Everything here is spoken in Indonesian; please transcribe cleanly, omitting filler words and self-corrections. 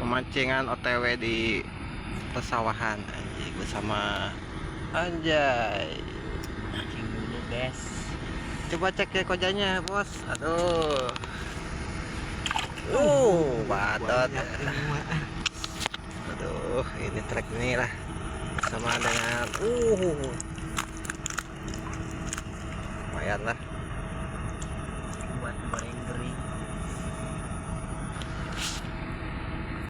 pemancingan OTW di pesawahan anjing bersama Anjay. Mancing dulu guys. Coba cek ya kojanya bos. Aduh. Batot. Aduh, ini trek ini lah sama dengan lumayan lah.